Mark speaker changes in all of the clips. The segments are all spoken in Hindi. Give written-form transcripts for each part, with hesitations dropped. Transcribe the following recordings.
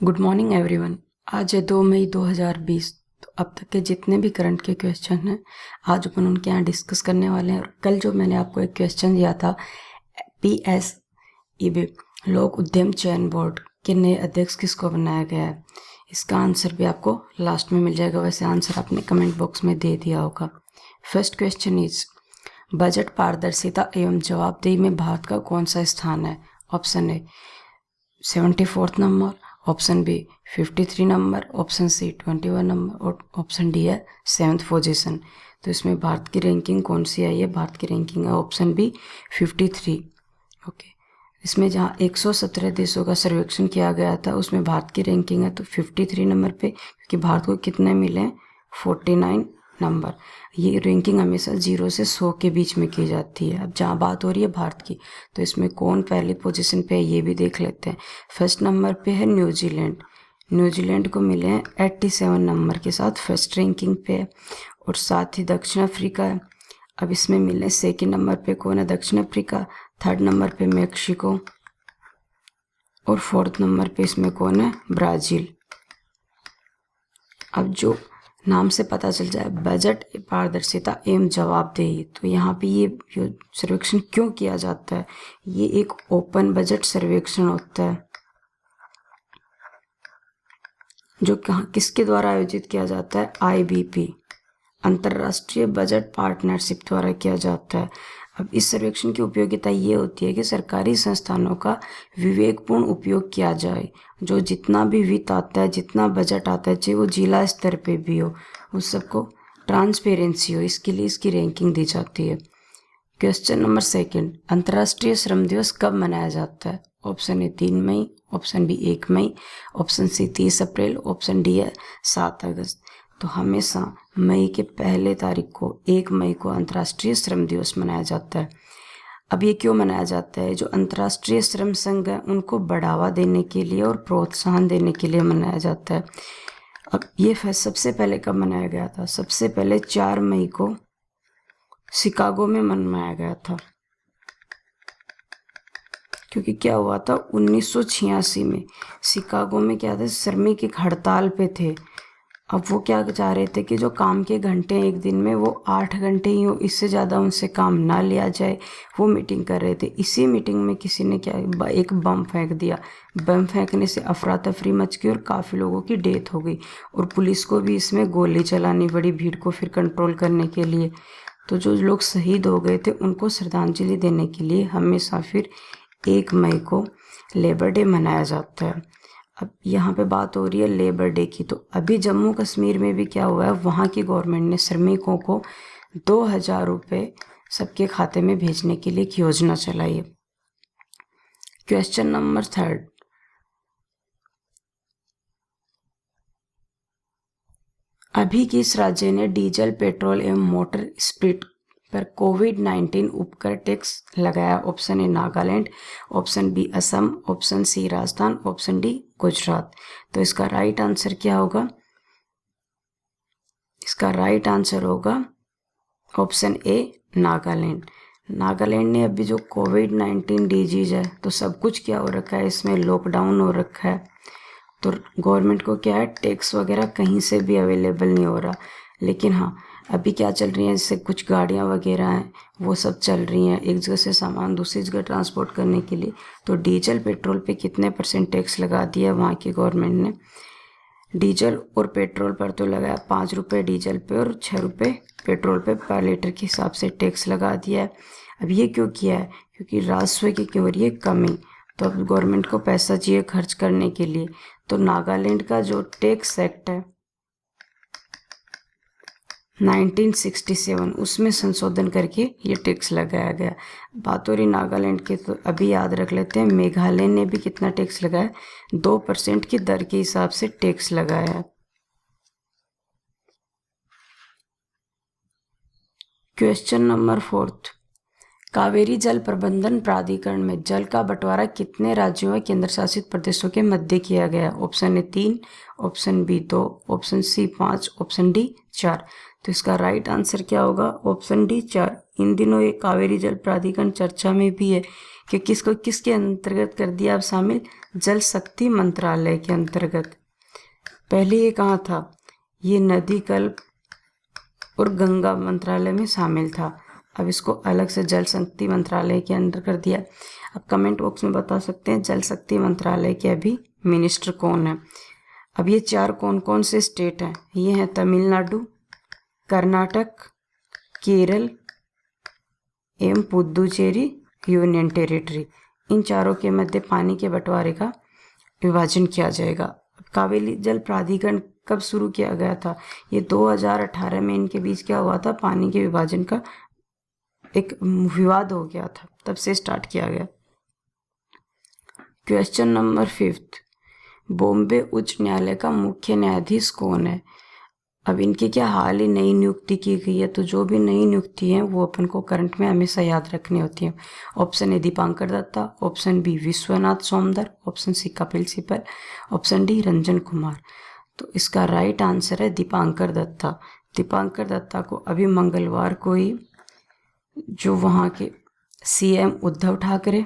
Speaker 1: Good morning everyone. आज है 2 मई 2020। तो अब तक के जितने भी करंट के क्वेश्चन हैं आज अपन उनके यहाँ डिस्कस करने वाले हैं। और कल जो मैंने आपको एक क्वेश्चन दिया था, PSEB लोक उद्यम चयन बोर्ड के नए अध्यक्ष किसको बनाया गया है, इसका आंसर भी आपको लास्ट में मिल जाएगा। वैसे आंसर आपने कमेंट बॉक्स में दे दिया होगा। फर्स्ट क्वेश्चन इज, बजट पारदर्शिता एवं जवाबदेही में भारत का कौन सा स्थान है? Option A 74 number, option B 53 number, option C 21 number और ऑप्शन डी है 7th पोजीशन। तो इसमें भारत की रैंकिंग कौन सी आई है? भारत की रैंकिंग है ऑप्शन बी 53। ओके, इसमें जहाँ 117 देशों का सर्वेक्षण किया गया था उसमें भारत की रैंकिंग है तो 53 नंबर पे, क्योंकि भारत को कितने मिले? 49 नंबर। ये रैंकिंग हमेशा 0 से 100 के बीच में की जाती है। अब जहाँ बात हो रही है भारत की, तो इसमें कौन पहली पोजीशन पे है ये भी देख लेते हैं। फर्स्ट नंबर पे है न्यूजीलैंड। न्यूजीलैंड को मिले हैं 87 नंबर के साथ, फर्स्ट रैंकिंग पे है। और साथ ही दक्षिण अफ्रीका है। अब इसमें मिले सेकेंड नंबर पे कौन है? दक्षिण अफ्रीका। थर्ड नंबर पे मैक्सिको और फोर्थ नंबर पे इसमें कौन है? ब्राज़ील। अब जो नाम से पता चल जाए, बजट पारदर्शिता एवं जवाबदेही, तो यहाँ पे ये सर्वेक्षण क्यों किया जाता है? ये एक ओपन बजट सर्वेक्षण होता है जो किसके द्वारा आयोजित किया जाता है? IBP, अंतर्राष्ट्रीय बजट पार्टनरशिप द्वारा किया जाता है। अब इस सर्वेक्षण की उपयोगिता ये होती है कि सरकारी संस्थानों का विवेकपूर्ण उपयोग किया जाए। जो जितना भी वित्त आता है, जितना बजट आता है, चाहे वो जिला स्तर पे भी हो, उस सबको ट्रांसपेरेंसी हो, इसके लिए इसकी रैंकिंग दी जाती है। क्वेश्चन नंबर सेकंड, अंतर्राष्ट्रीय श्रम दिवस कब मनाया जाता है? ऑप्शन ए 3 मई, ऑप्शन बी 1 मई, ऑप्शन सी 30 अप्रैल, ऑप्शन डी है 7 अगस्त। तो हमेशा मई के पहले तारीख को, 1 मई को अंतर्राष्ट्रीय श्रम दिवस मनाया जाता है। अब ये क्यों मनाया जाता है? जो अंतर्राष्ट्रीय श्रम संघ है उनको बढ़ावा देने के लिए और प्रोत्साहन देने के लिए मनाया जाता है। अब ये सबसे पहले कब मनाया गया था? सबसे पहले 4 मई को शिकागो में मनाया गया था। क्योंकि क्या हुआ था 1986 में शिकागो में क्या था, श्रमिक एक हड़ताल पे थे। अब वो क्या चाह रहे थे कि जो काम के घंटे एक दिन में वो 8 घंटे ही हो, इससे ज़्यादा उनसे काम ना लिया जाए। वो मीटिंग कर रहे थे। इसी मीटिंग में किसी ने क्या एक बम फेंक दिया। बम फेंकने से अफरा तफरी मच गई और काफ़ी लोगों की डेथ हो गई और पुलिस को भी इसमें गोली चलानी पड़ी भीड़ को फिर कंट्रोल करने के लिए। तो जो लोग शहीद हो गए थे उनको श्रद्धांजलि देने के लिए हमेशा फिर 1 मई को लेबर डे मनाया जाता है। अब यहाँ पे बात हो रही है लेबर डे की। तो अभी जम्मू कश्मीर में भी क्या हुआ है, वहाँ की गवर्नमेंट ने श्रमिकों को 2000 रुपये सबके खाते में भेजने के लिए एक योजना चलाई है। क्वेश्चन नंबर थर्ड, अभी किस राज्य ने डीजल, पेट्रोल एवं मोटर स्पिरिट पर कोविड-19 उपकर टैक्स लगाया? Option A Nagaland, option B Assam, option C Rajasthan, option D Gujarat. तो इसका राइट आंसर क्या होगा? इसका राइट आंसर होगा ऑप्शन ए नागालैंड। नागालैंड ने अभी जो कोविड-19 डिजीज है, तो सब कुछ क्या हो रखा है, इसमें लॉकडाउन हो रखा है। तो गवर्नमेंट को क्या है, टैक्स वगैरह कहीं से भी अवेलेबल नहीं हो रहा। लेकिन हाँ, अभी क्या चल रही है, जैसे कुछ गाड़ियाँ वगैरह हैं वो सब चल रही हैं एक जगह से सामान दूसरी जगह ट्रांसपोर्ट करने के लिए। तो डीजल, पेट्रोल पे कितने % टैक्स लगा दिया वहाँ की गवर्नमेंट ने? डीजल और पेट्रोल पर तो लगाया 5 रुपये डीजल पे और 6 रुपये पेट्रोल पे पर लीटर के हिसाब से टैक्स लगा दिया है। अब ये क्यों किया है? क्योंकि राजस्व की क्यों हो रही है कमी, तो अब गवर्नमेंट को पैसा चाहिए खर्च करने के लिए। तो नागालैंड का जो टैक्स एक्ट है 1967, उसमें संशोधन करके ये टैक्स लगाया गया। बात हो रही नागालैंड के, तो अभी याद रख लेते हैं मेघालय ने भी कितना टैक्स लगाया? 2% की दर के हिसाब से टैक्स लगाया है। क्वेश्चन नंबर फोर्थ, कावेरी जल प्रबंधन प्राधिकरण में जल का बंटवारा कितने राज्यों व केंद्र शासित प्रदेशों के मध्य किया गया? Option A 3, option B 2, option C 5, option D 4। तो इसका राइट आंसर क्या होगा? Option D 4। इन दिनों ये कावेरी जल प्राधिकरण चर्चा में भी है कि किसको किसके अंतर्गत कर दिया अब शामिल? जल शक्ति मंत्रालय के अंतर्गत। पहले ये कहाँ था? ये नदी कल्प और गंगा मंत्रालय में शामिल था। अब इसको अलग से जल शक्ति मंत्रालय के अंदर कर दिया। अब कमेंट बॉक्स में बता सकते हैं जल शक्ति मंत्रालय के अभी मिनिस्टर कौन है। अब ये 4 कौन कौन से स्टेट हैं? ये हैं तमिलनाडु, कर्नाटक, केरल एवं पुदुचेरी यूनियन टेरिटरी। इन चारों के मध्य पानी के बंटवारे का विभाजन किया जाएगा। कावेरी जल प्राधिकरण कब शुरू किया गया था? ये 2018 में इनके बीच क्या हुआ था? पानी के विभाजन का एक विवाद हो गया था, तब से स्टार्ट किया गया। क्वेश्चन नंबर 5, बॉम्बे उच्च न्यायालय का मुख्य न्यायाधीश कौन है? अब इनकी क्या हाल ही नई नियुक्ति की गई है, तो जो भी नई नियुक्ति है वो अपन को करंट में हमेशा याद रखनी होती है। Option A Dipankar Datta, option B Vishwanath Somaddar, option C Kapil Sibal, option D Ranjan Kumar. तो इसका राइट आंसर है दीपांकर दत्ता। दीपांकर दत्ता को अभी मंगलवार को ही जो वहाँ के सीएम उद्धव ठाकरे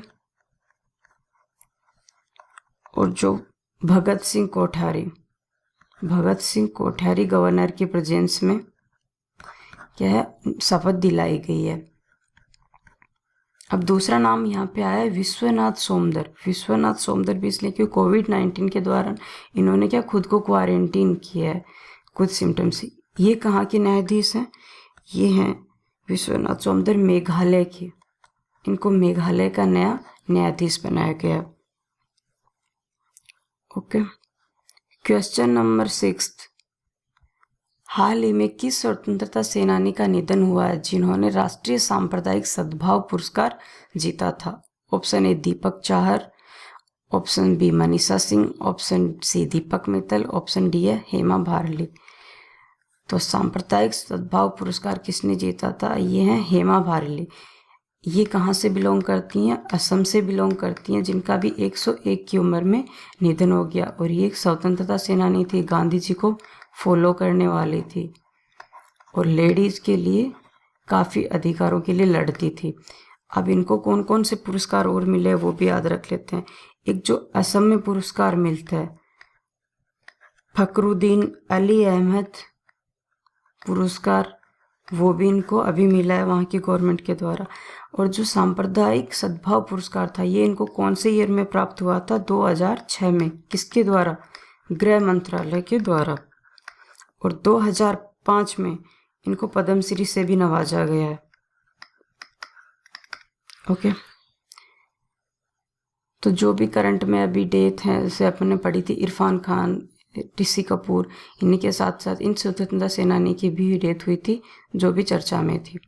Speaker 1: और जो भगत सिंह कोठारी गवर्नर के प्रेजेंस में क्या है शपथ दिलाई गई है। अब दूसरा नाम यहाँ पे आया है विश्वनाथ सोमदर। विश्वनाथ सोमदर भी इसलिए क्योंकि कोविड-19 के दौरान इन्होंने क्या खुद को क्वारंटीन किया है कुछ सिम्टम्स से। ये कहाँ के न्यायाधीश हैं? ये हैं विश्वनाथ सोमदर मेघालय के। इनको मेघालय का नया न्यायाधीश बनाया गया। ओके, क्वेश्चन नंबर 6, हाल ही में किस स्वतंत्रता सेनानी का निधन हुआ है जिन्होंने राष्ट्रीय सांप्रदायिक सद्भाव पुरस्कार जीता था? Option A Deepak Chahar, option B Manisha Singh, option C Deepak Mittal, option D है हेमा भारली। तो सांप्रदायिक सद्भाव पुरस्कार किसने जीता था? ये हैं हेमा भारली। ये कहाँ से बिलोंग करती हैं? असम से बिलोंग करती हैं, जिनका भी 101 की उम्र में निधन हो गया। और ये एक स्वतंत्रता सेनानी थी, गांधी जी को फॉलो करने वाली थी और लेडीज़ के लिए काफ़ी अधिकारों के लिए लड़ती थी। अब इनको कौन कौन से पुरस्कार और मिले वो भी याद रख लेते हैं। एक जो असम में पुरस्कार मिलता है फखरुद्दीन अली अहमद पुरस्कार, वो भी इनको अभी मिला है वहाँ की गवर्नमेंट के द्वारा। और जो सांप्रदायिक सद्भाव पुरस्कार था ये इनको कौन से ईयर में प्राप्त हुआ था? 2006 में। किसके द्वारा? गृह मंत्रालय के द्वारा। और 2005 में इनको पद्मश्री से भी नवाजा गया है। ओके, तो जो भी करंट में अभी डेथ है जैसे अपन ने पढ़ी थी इरफान खान, ऋषि कपूर, इन्हीं के साथ साथ इन स्वतंत्रता सेनानी की भी डेथ हुई थी जो भी चर्चा में थी।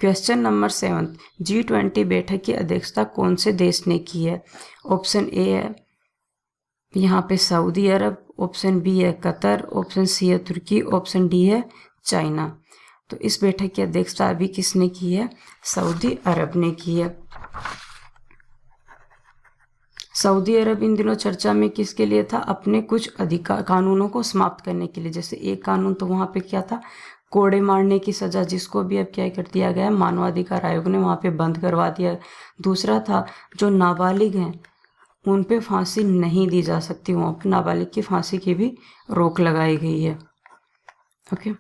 Speaker 1: क्वेश्चन नंबर 7, G20 बैठक की अध्यक्षता कौन से देश ने की है? ऑप्शन ए है यहाँ पे सऊदी अरब, ऑप्शन बी है कतर, ऑप्शन सी है तुर्की, ऑप्शन डी है चाइना। तो इस बैठक की अध्यक्षता अभी किसने की है? सऊदी अरब ने की है। सऊदी अरब इन दिनों चर्चा में किसके लिए था? अपने कुछ अधिकार कानूनों को समाप्त करने के लिए। जैसे एक कानून तो वहाँ पे क्या था, कोड़े मारने की सज़ा, जिसको भी अब क्या कर दिया गया है, मानवाधिकार आयोग ने वहाँ पे बंद करवा दिया। दूसरा था जो नाबालिग हैं उन पे फांसी नहीं दी जा सकती, वहाँ पर नाबालिग की फांसी की भी रोक लगाई गई है। ओके,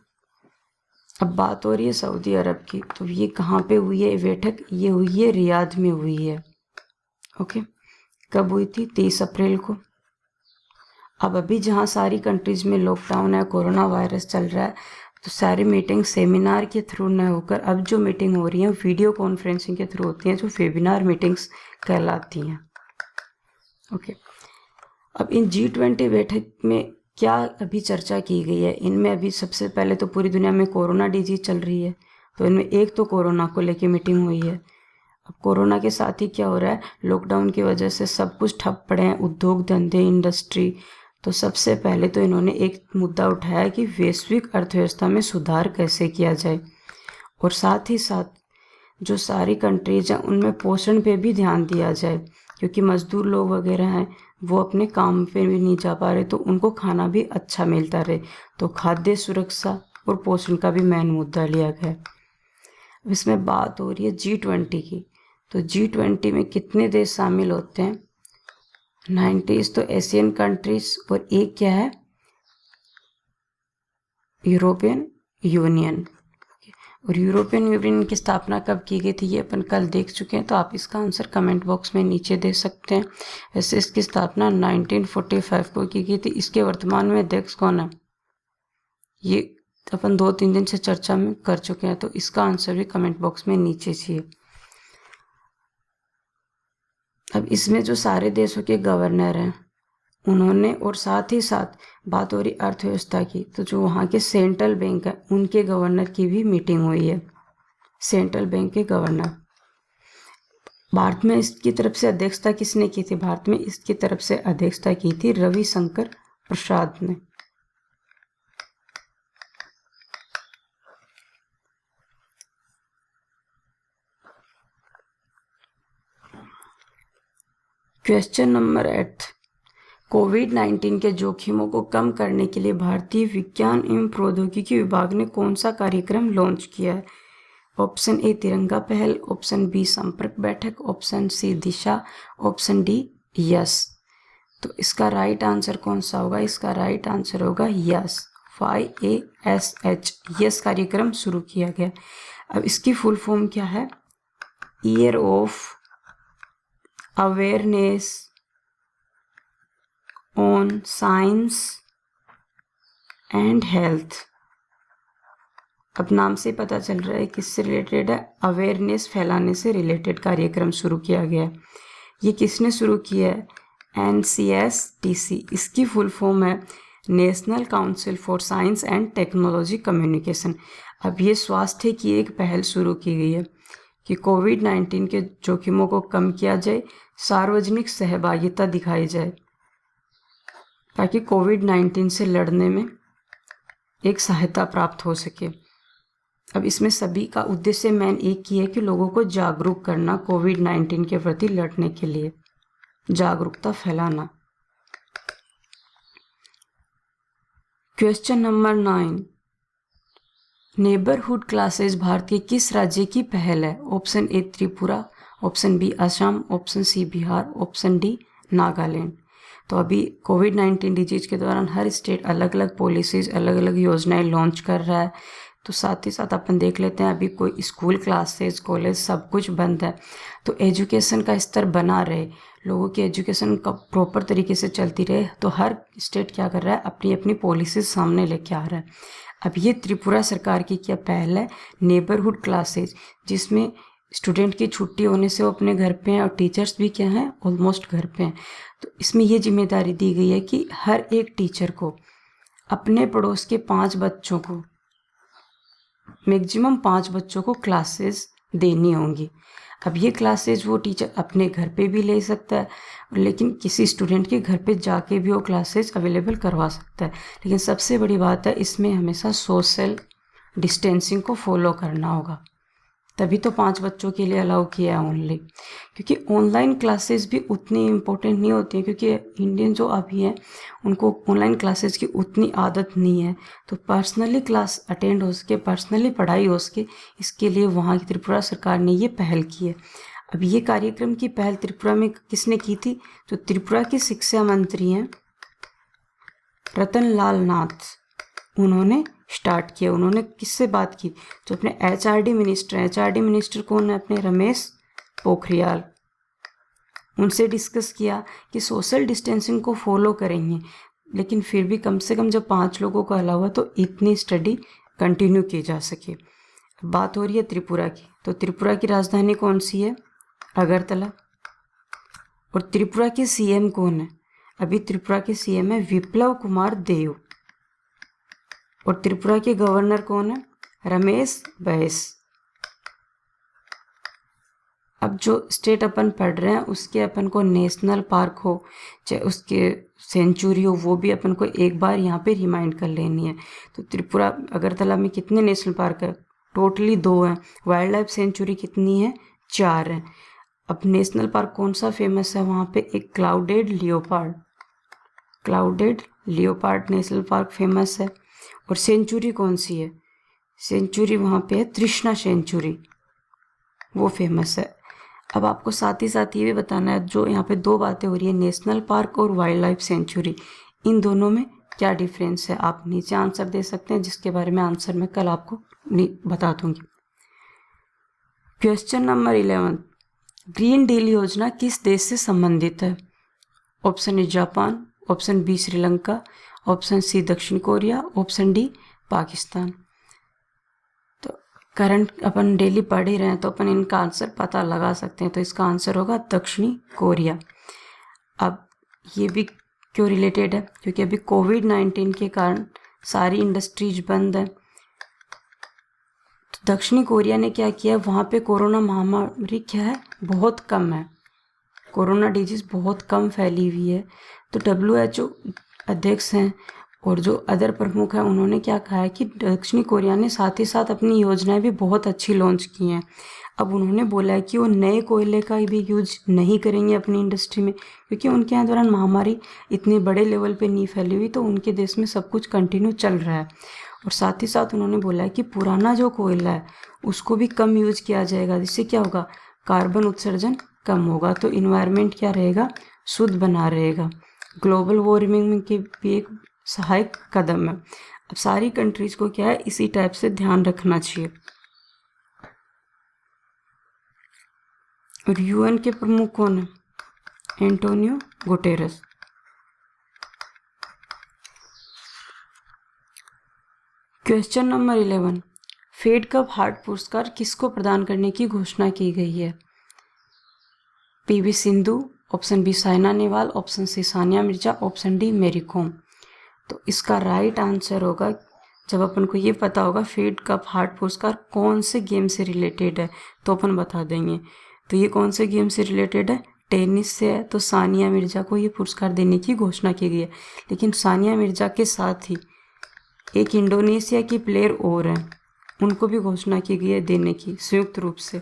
Speaker 1: अब बात हो रही है सऊदी अरब की। तो ये कहाँ पे हुई है बैठक? ये हुई है रियाद में हुई है। ओके, कब हुई थी? 30 अप्रैल को। अब अभी जहाँ सारी कंट्रीज में लॉकडाउन है, कोरोना वायरस चल रहा है, तो सारी मीटिंग सेमिनार के थ्रू न होकर अब जो मीटिंग हो रही है वीडियो कॉन्फ्रेंसिंग के थ्रू होती हैं, जो वेबिनार मीटिंग्स कहलाती हैं। ओके, अब इन G20 बैठक में क्या अभी चर्चा की गई है? इनमें अभी सबसे पहले तो पूरी दुनिया में कोरोना डिजीज चल रही है, तो इनमें एक तो कोरोना को लेके मीटिंग हुई है। अब कोरोना के साथ ही क्या हो रहा है, लॉकडाउन की वजह से सब कुछ ठप पड़े हैं, उद्योग धंधे, इंडस्ट्री। तो सबसे पहले तो इन्होंने एक मुद्दा उठाया कि वैश्विक अर्थव्यवस्था में सुधार कैसे किया जाए, और साथ ही साथ जो सारी कंट्रीज हैं उनमें पोषण पे भी ध्यान दिया जाए, क्योंकि मजदूर लोग वगैरह हैं वो अपने काम पे भी नहीं जा पा रहे, तो उनको खाना भी अच्छा मिलता रहे। तो खाद्य सुरक्षा और पोषण का भी मेन मुद्दा लिया गया। इसमें बात हो रही है G20 की। तो G20 में कितने देश शामिल होते हैं? 90s तो एशियन कंट्रीज, और एक क्या है, यूरोपियन यूनियन। और यूरोपियन यूनियन की स्थापना कब की गई थी ये अपन कल देख चुके हैं, तो आप इसका आंसर कमेंट बॉक्स में नीचे दे सकते हैं। वैसे इसकी स्थापना 1945 को की गई थी। इसके वर्तमान में अध्यक्ष कौन है, ये अपन 2-3 दिन से चर्चा में कर चुके हैं, तो इसका आंसर भी कमेंट बॉक्स में नीचे चाहिए। अब इसमें जो सारे देशों के गवर्नर हैं उन्होंने, और साथ ही साथ बात हो रही अर्थव्यवस्था की, तो जो वहाँ के सेंट्रल बैंक है उनके गवर्नर की भी मीटिंग हुई है। सेंट्रल बैंक के गवर्नर। भारत में इसकी तरफ से अध्यक्षता किसने की थी, भारत में इसकी तरफ से अध्यक्षता की थी रविशंकर प्रसाद ने। क्वेश्चन नंबर 8, कोविड-19 के जोखिमों को कम करने के लिए भारतीय विज्ञान एवं प्रौद्योगिकी विभाग ने कौन सा कार्यक्रम लॉन्च किया है। ऑप्शन ए तिरंगा पहल, ऑप्शन बी संपर्क बैठक, ऑप्शन सी दिशा, ऑप्शन डी यस। तो इसका राइट आंसर कौन सा होगा, इसका राइट आंसर होगा यस, YASH, यस कार्यक्रम शुरू किया गया। अब इसकी फुल फॉर्म क्या है, year of awareness on science and health. अब नाम से पता चल रहा है किससे रिलेटेड है, अवेयरनेस फैलाने से रिलेटेड कार्यक्रम शुरू किया गया है। ये किसने शुरू किया है, NCSTC। इसकी फुल फॉर्म है national council for science and technology communication. अब ये स्वास्थ्य की एक पहल शुरू की गई है कि कोविड-19 के जोखिमों को कम किया जाए, सार्वजनिक सहभागिता दिखाई जाए, ताकि कोविड-19 से लड़ने में एक सहायता प्राप्त हो सके। अब इसमें सभी का उद्देश्य मेन एक ही है कि लोगों को जागरूक करना, कोविड-19 के प्रति लड़ने के लिए जागरूकता फैलाना। Question number 9, neighbourhood classes Bharat के किस राज्य की पहल है। Option A Tripura, option B Assam, option C Bihar, option D Nagaland. तो अभी कोविड-19 डिजीज के दौरान हर स्टेट अलग अलग पॉलिसीज, अलग अलग योजनाएं लॉन्च कर रहा है। तो साथ ही साथ अपन देख लेते हैं, अभी कोई स्कूल, क्लासेस, कॉलेज सब कुछ बंद है, तो एजुकेशन का स्तर बना रहे, लोगों की एजुकेशन का प्रॉपर तरीके से चलती रहे, तो हर स्टेट क्या कर रहा है, अपनी अपनी पॉलिसीज सामने लेके आ रहा है। अब ये त्रिपुरा सरकार की क्या पहल है, नेबरहुड क्लासेज, जिसमें स्टूडेंट की छुट्टी होने से वो अपने घर पे हैं और टीचर्स भी क्या हैं, ऑलमोस्ट घर पे हैं। तो इसमें ये जिम्मेदारी दी गई है कि हर एक टीचर को अपने पड़ोस के 5 बच्चों को, मैक्सिमम 5 बच्चों को क्लासेस देनी होंगी। अब ये क्लासेज वो टीचर अपने घर पे भी ले सकता है, लेकिन किसी स्टूडेंट के घर पे जाके भी वो क्लासेज अवेलेबल करवा सकता है। लेकिन सबसे बड़ी बात है, इसमें हमेशा सोशल डिस्टेंसिंग को फॉलो करना होगा, तभी तो 5 बच्चों के लिए अलाउ किया है ओनली। क्योंकि ऑनलाइन क्लासेस भी उतनी इम्पोर्टेंट नहीं होती हैं, क्योंकि इंडियन जो अभी हैं उनको ऑनलाइन क्लासेस की उतनी आदत नहीं है। तो पर्सनली क्लास अटेंड हो सके, पर्सनली पढ़ाई हो सके, इसके लिए वहाँ की त्रिपुरा सरकार ने ये पहल की है। अब ये कार्यक्रम की पहल त्रिपुरा में किसने की थी, जो त्रिपुरा के शिक्षा मंत्री हैं रतन लाल नाथ, उन्होंने स्टार्ट किया। उन्होंने किससे बात की, जो अपने HRD मिनिस्टर हैं, HRD मिनिस्टर कौन है, अपने रमेश पोखरियाल, उनसे डिस्कस किया कि सोशल डिस्टेंसिंग को फॉलो करेंगे, लेकिन फिर भी कम से कम जब 5 लोगों को अलाउ हुआ तो इतनी स्टडी कंटिन्यू की जा सके। बात हो रही है त्रिपुरा की, तो त्रिपुरा की राजधानी कौन सी है, अगरतला। और त्रिपुरा के CM कौन है, अभी त्रिपुरा के CM है विप्लव कुमार देव। और त्रिपुरा के गवर्नर कौन है, रमेश बैस। अब जो स्टेट अपन पढ़ रहे हैं उसके अपन को नेशनल पार्क हो चाहे उसके सेंचुरी हो, वो भी अपन को एक बार यहाँ पे रिमाइंड कर लेनी है। तो त्रिपुरा अगरतला में कितने नेशनल पार्क है, टोटली 2 हैं। वाइल्ड लाइफ सेंचुरी कितनी है, 4 हैं। अब नेशनल पार्क कौन सा फेमस है वहाँ पे, एक clouded leopard national park famous है। और सेंचुरी कौन सी है, सेंचुरी वहाँ पे है तृष्णा सेंचुरी, वो फेमस है। अब आपको साथ ही साथ ये भी बताना है, जो यहाँ पे दो बातें हो रही है, नेशनल पार्क और वाइल्ड लाइफ सेंचुरी, इन दोनों में क्या डिफरेंस है। आप नीचे आंसर दे सकते हैं, जिसके बारे में आंसर मैं कल आपको बता दूंगी। क्वेश्चन नंबर 11, ग्रीन डील योजना किस देश से संबंधित है। Option A Japan, option B Sri Lanka, option C दक्षिण कोरिया, ऑप्शन डी पाकिस्तान। तो करंट अपन डेली पढ़ ही रहे हैं, तो अपन इनका आंसर पता लगा सकते हैं। तो इसका आंसर होगा दक्षिणी कोरिया। अब ये भी क्यों रिलेटेड है, क्योंकि अभी कोविड-19 के कारण सारी इंडस्ट्रीज बंद है। तो दक्षिणी कोरिया ने क्या किया, वहाँ पे कोरोना महामारी क्या है, बहुत कम है, कोरोना डिजीज बहुत कम फैली हुई है। तो WHO अध्यक्ष हैं और जो अदर प्रमुख हैं, उन्होंने क्या कहा है कि दक्षिणी कोरिया ने साथ ही साथ अपनी योजनाएं भी बहुत अच्छी लॉन्च की हैं। अब उन्होंने बोला है कि वो नए कोयले का भी यूज नहीं करेंगे अपनी इंडस्ट्री में, क्योंकि उनके यहाँ दौरान महामारी इतने बड़े लेवल पे नहीं फैली हुई, तो उनके देश में सब कुछ कंटिन्यू चल रहा है। और साथ ही साथ उन्होंने बोला है कि पुराना जो कोयला है उसको भी कम यूज किया जाएगा, जिससे क्या होगा, कार्बन उत्सर्जन कम होगा, तो इन्वायरमेंट क्या रहेगा, शुद्ध बना रहेगा। ग्लोबल वार्मिंग के भी एक सहायक कदम है। अब सारी कंट्रीज को क्या है, इसी टाइप से ध्यान रखना चाहिए। और UN के प्रमुख कौन है, Antonio Guterres. Question number 11, Fed Cup heart पुरस्कार किसको प्रदान करने की घोषणा की गई है। PV Sindhu, option B Saina Nehwal, option C Sania Mirza, option D Mary Kom. तो इसका राइट आंसर होगा, जब अपन को ये पता होगा फेड कप हार्ट पुरस्कार कौन से गेम से रिलेटेड है, तो अपन बता देंगे। तो ये कौन से गेम से रिलेटेड है, टेनिस से है। तो सानिया मिर्जा को ये पुरस्कार देने की घोषणा की गई है। लेकिन सानिया मिर्जा के साथ ही एक इंडोनेशिया की प्लेयर और हैं, उनको भी घोषणा की गई है देने की संयुक्त रूप से।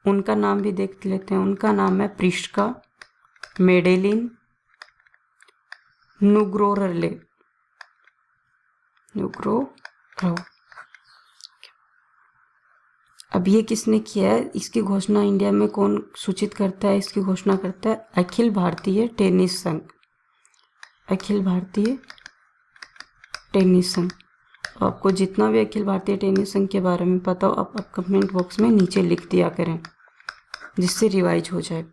Speaker 1: उनका नाम भी देख लेते हैं। उनका नाम है प्रिस्का मेडेलिन नुग्रोरले नुग्रोरव। अब ये किसने किया है, इसकी घोषणा इंडिया में कौन सूचित करता है, इसकी घोषणा करता है अखिल भारतीय टेनिस संघ, अखिल भारतीय टेनिस संघ। आपको जितना भी अखिल भारतीय टेनिस संघ के बारे में पता हो, आप कमेंट बॉक्स में नीचे लिख दिया करें, जिससे रिवाइज हो जाए।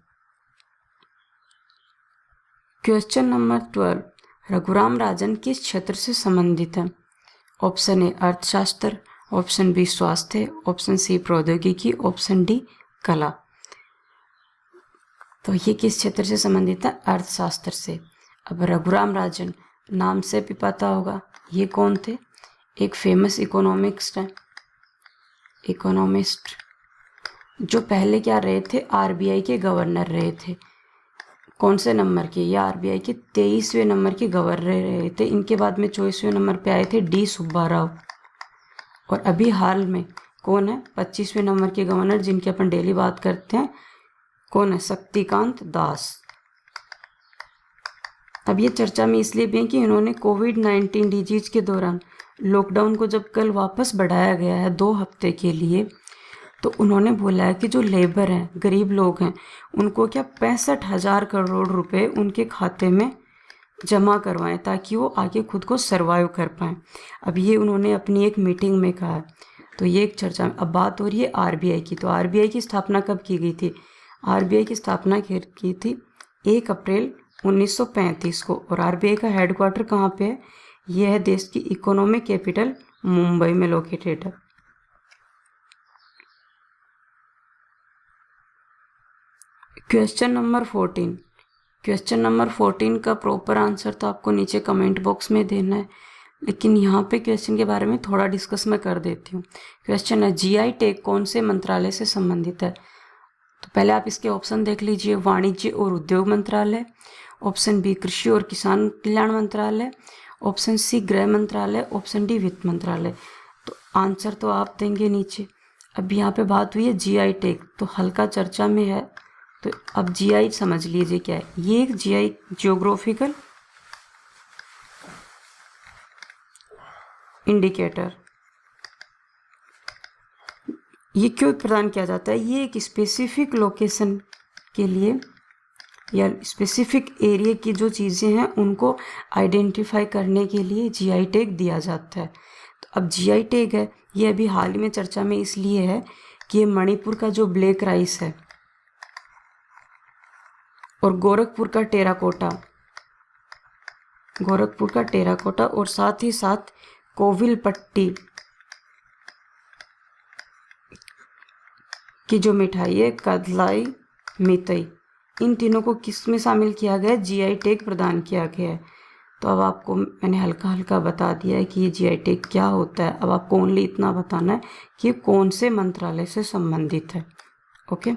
Speaker 1: क्वेश्चन नंबर 12, रघुराम राजन किस क्षेत्र से संबंधित है। ऑप्शन ए अर्थशास्त्र, ऑप्शन बी स्वास्थ्य, ऑप्शन सी प्रौद्योगिकी, ऑप्शन डी कला। तो ये किस क्षेत्र से संबंधित है, अर्थशास्त्र से। अब रघुराम राजन नाम से भी पता होगा ये कौन थे, एक फेमस इकोनॉमिस्ट हैं, इकोनॉमिस्ट जो पहले क्या रहे थे, RBI के गवर्नर रहे थे। कौन से नंबर के, ये RBI के 23वें नंबर के गवर्नर रहे थे। इनके बाद में 24वें नंबर पे आए थे D सुब्बाराव। और अभी हाल में कौन है, 25वें नंबर के गवर्नर, जिनकी अपन डेली बात करते हैं, कौन है, शक्तिकांत दास। अब ये चर्चा में इसलिए भी है कि इन्होंने कोविड-19 डिजीज के दौरान लॉकडाउन को जब कल वापस बढ़ाया गया है 2 हफ्ते के लिए, तो उन्होंने बोला है कि जो लेबर हैं, गरीब लोग हैं, उनको क्या 65,000 करोड़ रुपए उनके खाते में जमा करवाएं, ताकि वो आगे खुद को सर्वाइव कर पाएँ। अब ये उन्होंने अपनी एक मीटिंग में कहा है। तो ये एक चर्चा में अब बात हो रही है RBI की। तो RBI की स्थापना कब की गई थी, RBI की स्थापना की थी 1 अप्रैल 1935 को। और RBI का हेडक्वार्टर कहाँ पे है, यह है देश की इकोनॉमिक कैपिटल मुंबई में लोकेटेड है। क्वेश्चन नंबर 14, क्वेश्चन नंबर 14 का प्रॉपर आंसर तो आपको नीचे कमेंट बॉक्स में देना है, लेकिन यहाँ पे क्वेश्चन के बारे में थोड़ा डिस्कस मैं कर देती हूँ। क्वेश्चन है GI टैग कौन से मंत्रालय से संबंधित है। तो पहले आप इसके ऑप्शन देख लीजिए, वाणिज्य और उद्योग मंत्रालय, ऑप्शन बी कृषि और किसान कल्याण मंत्रालय, ऑप्शन सी गृह मंत्रालय, ऑप्शन डी वित्त मंत्रालय। तो आंसर तो आप देंगे नीचे। अब यहाँ पे बात हुई है GI टैग, तो हल्का चर्चा में है, तो अब GI समझ लीजिए क्या है। ये एक GI जियोग्राफिकल इंडिकेटर, ये क्यों प्रदान किया जाता है? ये एक स्पेसिफिक लोकेशन के लिए या स्पेसिफिक एरिया की जो चीज़ें हैं उनको आइडेंटिफाई करने के लिए जीआई टैग दिया जाता है। तो अब जीआई टैग है, ये अभी हाल ही में चर्चा में इसलिए है कि ये मणिपुर का जो ब्लैक राइस है और गोरखपुर का टेराकोटा और साथ ही साथ कोविलपट्टी की जो मिठाई है कदलाई मितई, इन तीनों को किस में शामिल किया गया है? जीआई टैग प्रदान किया गया है। तो अब आपको मैंने हल्का हल्का बता दिया है कि ये जीआई टैग क्या होता है। अब आपको ओनली इतना बताना है कि कौन से मंत्रालय से संबंधित है। ओके,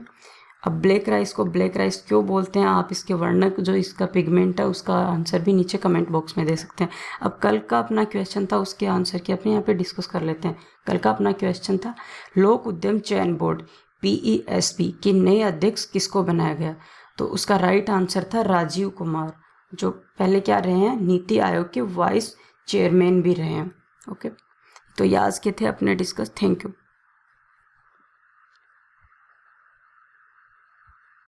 Speaker 1: अब ब्लैक राइस को ब्लैक राइस क्यों बोलते हैं, आप इसके वर्णक जो इसका पिगमेंट है उसका आंसर भी नीचे कमेंट बॉक्स में दे सकते हैं। अब कल का अपना क्वेश्चन था, उसके आंसर की अपने यहाँ पे डिस्कस कर लेते हैं। कल का अपना क्वेश्चन था लोक उद्यम चयन बोर्ड PESB के नए अध्यक्ष किसको बनाया गया? तो उसका राइट आंसर था राजीव कुमार, जो पहले क्या रहे हैं, नीति आयोग के वाइस चेयरमैन भी रहे हैं। ओके, तो ये आज के थे अपने डिस्कस। Thank you.